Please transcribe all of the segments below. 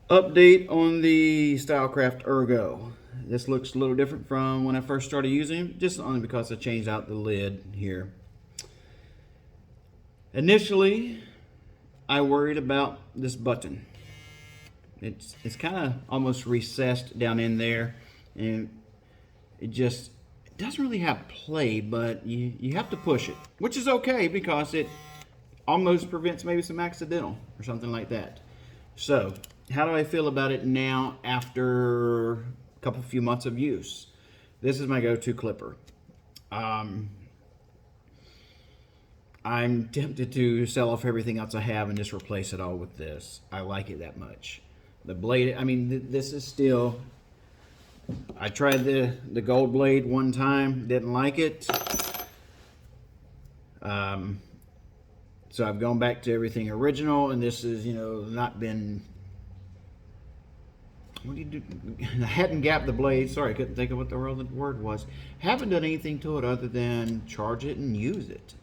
Update on the StyleCraft Ergo. This looks a little different from when I first started using it, just only because I changed out the lid here. Initially, I worried about this button. It's kind of almost recessed down in there, and it doesn't really have play, but you have to push it, which is okay because it almost prevents maybe some accidental or something like that. So, how do I feel about it now after a few months of use? This is my go-to clipper. I'm tempted to sell off everything else I have and just replace it all with this. I like it that much. The blade, I mean, this is still, I tried the gold blade one time, didn't like it. So I've gone back to everything original, and this is, not been, what do you do? I hadn't gapped the blade. Sorry, I couldn't think of what the word was. Haven't done anything to it other than charge it and use it.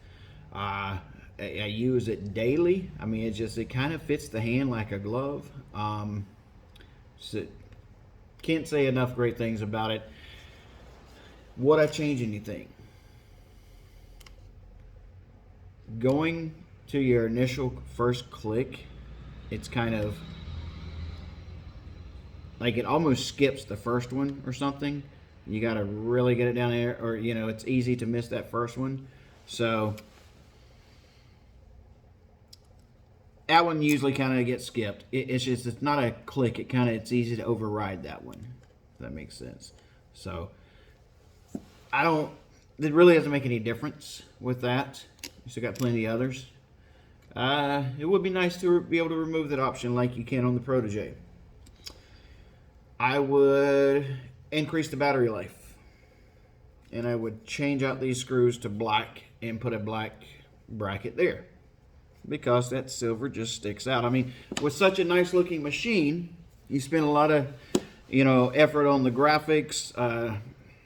I use it daily. I mean, it kind of fits the hand like a glove. So can't say enough great things about it. Would I change anything? Going to your initial first click, it's kind of like it almost skips the first one or something. You got to really get it down there, or it's easy to miss that first one. So that one usually kind of gets skipped. It's not a click. It's easy to override that one. If that makes sense. So it really doesn't make any difference with that. You still got plenty of others. It would be nice to be able to remove that option like you can on the Protege. I would increase the battery life, and I would change out these screws to black and put a black bracket there, because that silver just sticks out. I mean, with such a nice looking machine, you spend a lot of effort on the graphics,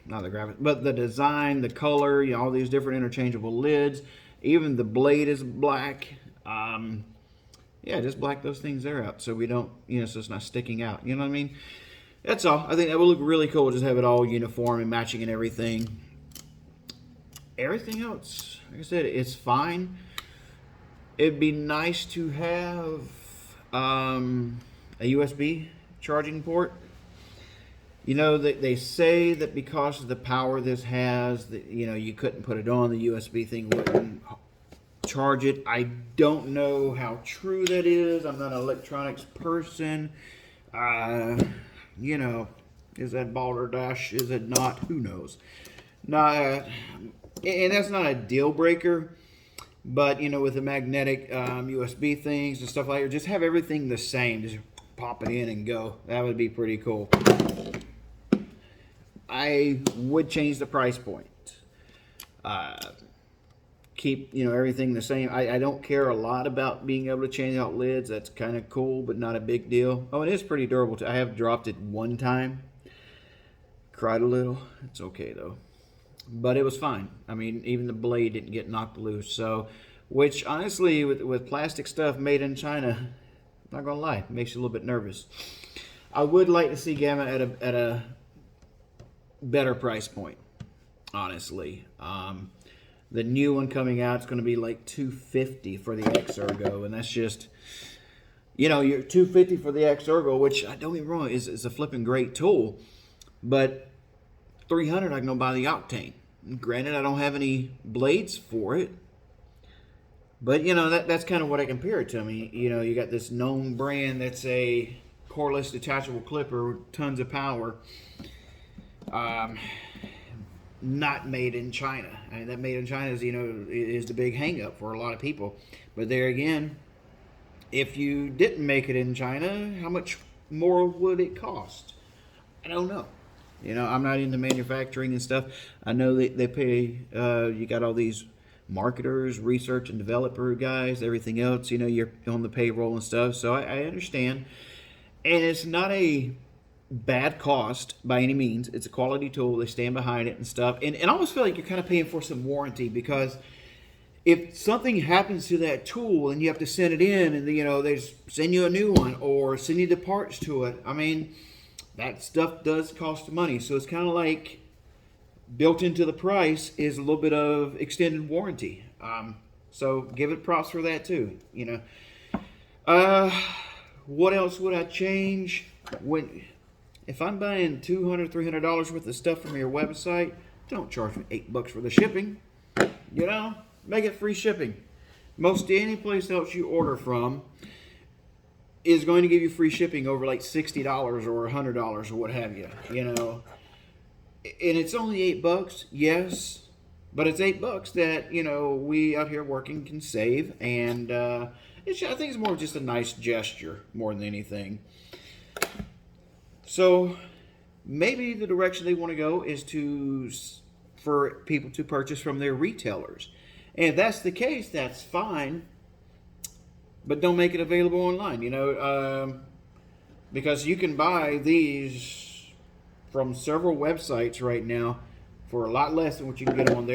not the graphics, but the design, the color, all these different interchangeable lids. Even the blade is black. Yeah, just black those things there out so we don't, so it's not sticking out. You know what I mean? That's all. I think that would look really cool. Just have it all uniform and matching and everything. Everything else, like I said, it's fine. It'd be nice to have a USB charging port. They say that because of the power this has, that you couldn't put it on. The USB thing wouldn't charge it. I don't know how true that is. I'm not an electronics person. Is that balderdash? Is it not? Who knows? And that's not a deal breaker. But, with the magnetic USB things and stuff like that, just have everything the same. Just pop it in and go. That would be pretty cool. I would change the price point. Keep, everything the same. I don't care a lot about being able to change out lids. That's kind of cool, but not a big deal. Oh, it is pretty durable too. I have dropped it one time. Cried a little. It's okay, though. But it was fine. I mean, even the blade didn't get knocked loose. So, which honestly, with plastic stuff made in China, not gonna lie, makes you a little bit nervous. I would like to see Gamma at a better price point, honestly. The new one coming out is going to be like $250 for the X Ergo, and that's just, you're $250 for the X Ergo, which, don't get me wrong, is a flipping great tool, but $300 I can go buy the Octane. Granted, I don't have any blades for it, but that's kind of what I compare it to. I mean, you got this known brand that's a cordless detachable clipper with tons of power. Not made in China. I mean, that made in China is the big hang up for a lot of people. But there again, if you didn't make it in China, how much more would it cost? I don't know. I'm not into manufacturing and stuff. I know they pay, you got all these marketers, research and developer guys, everything else, you're on the payroll and stuff. So I understand. And it's not a bad cost by any means. It's a quality tool. They stand behind it and stuff. And I almost feel like you're kind of paying for some warranty, because if something happens to that tool and you have to send it in, and they just send you a new one or send you the parts to it, I mean, that stuff does cost money. So it's kind of like built into the price is a little bit of extended warranty. So give it props for that too. What else would I change? If I'm buying $200, $300 worth of stuff from your website, don't charge me $8 for the shipping. Make it free shipping. Most any place else you order from is going to give you free shipping over like $60 or $100 or what have you. And it's only $8, yes, but it's $8 that we out here working can save, and I think it's more just a nice gesture more than anything. So maybe the direction they want to go is for people to purchase from their retailers. And if that's the case, that's fine. But don't make it available online, because you can buy these from several websites right now for a lot less than what you can get them on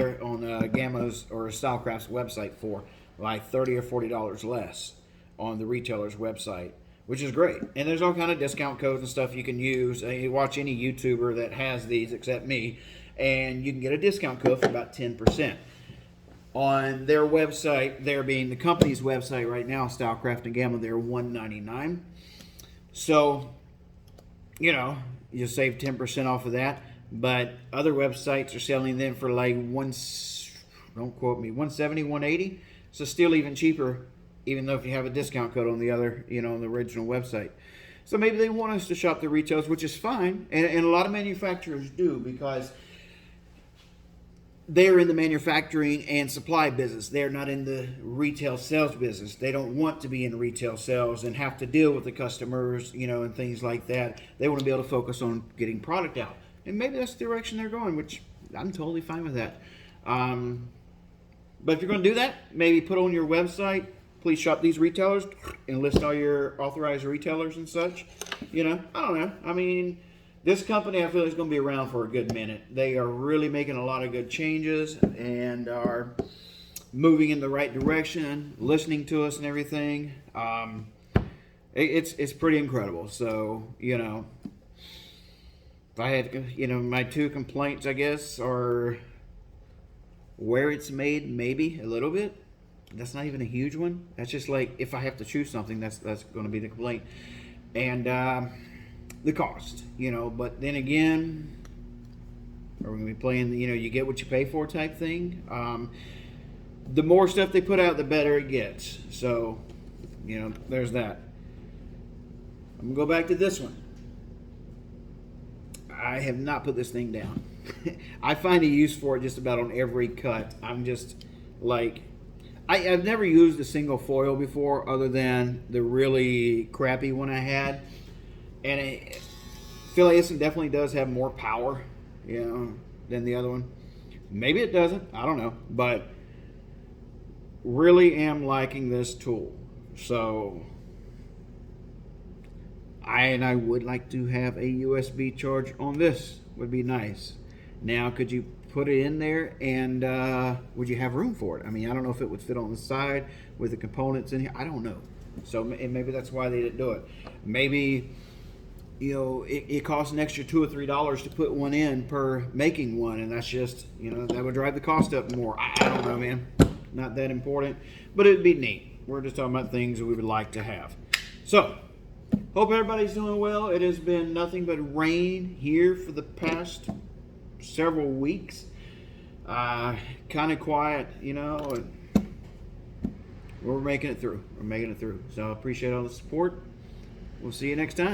Gamma's or StyleCraft's website for, like $30 or $40 less on the retailer's website, which is great. And there's all kind of discount codes and stuff you can use. You watch any YouTuber that has these except me, and you can get a discount code for about 10%. On their website, there being the company's website right now, StyleCraft and Gamma, they're $199. So, you save 10% off of that. But other websites are selling them for like don't quote me, $170, $180. So still even cheaper, even though if you have a discount code on the other, on the original website. So maybe they want us to shop the retails, which is fine. And a lot of manufacturers do, because they're in the manufacturing and supply business. They're not in the retail sales business. They don't want to be in retail sales and have to deal with the customers, and things like that. They want to be able to focus on getting product out. And maybe that's the direction they're going, which I'm totally fine with that. But if you're going to do that, maybe put on your website, please shop these retailers, and list all your authorized retailers and such. I don't know. I mean, this company, I feel, is going to be around for a good minute. They are really making a lot of good changes and are moving in the right direction, listening to us and everything. It's pretty incredible. So, if I had, my two complaints, I guess, are where it's made, maybe a little bit. That's not even a huge one. That's just like, if I have to choose something, that's going to be the complaint. And the cost, but then again, are we going to be playing, you get what you pay for type thing? The more stuff they put out, the better it gets. So, there's that. I'm going to go back to this one. I have not put this thing down. I find a use for it just about on every cut. I'm just like, I've never used a single foil before other than the really crappy one I had. And I feel like this one definitely does have more power, than the other one. Maybe it doesn't. I don't know. But really am liking this tool. So I would like to have a USB charge on this. Would be nice. Now, could you put it in there, and would you have room for it? I mean, I don't know if it would fit on the side with the components in here. I don't know. So maybe that's why they didn't do it. Maybe, it costs an extra $2 or $3 to put one in per making one, and that's just, that would drive the cost up more. I don't know, man. Not that important, but it'd be neat. We're just talking about things that we would like to have. So, hope everybody's doing well. It has been nothing but rain here for the past several weeks. Kind of quiet, and we're making it through. So I appreciate all the support. We'll see you next time.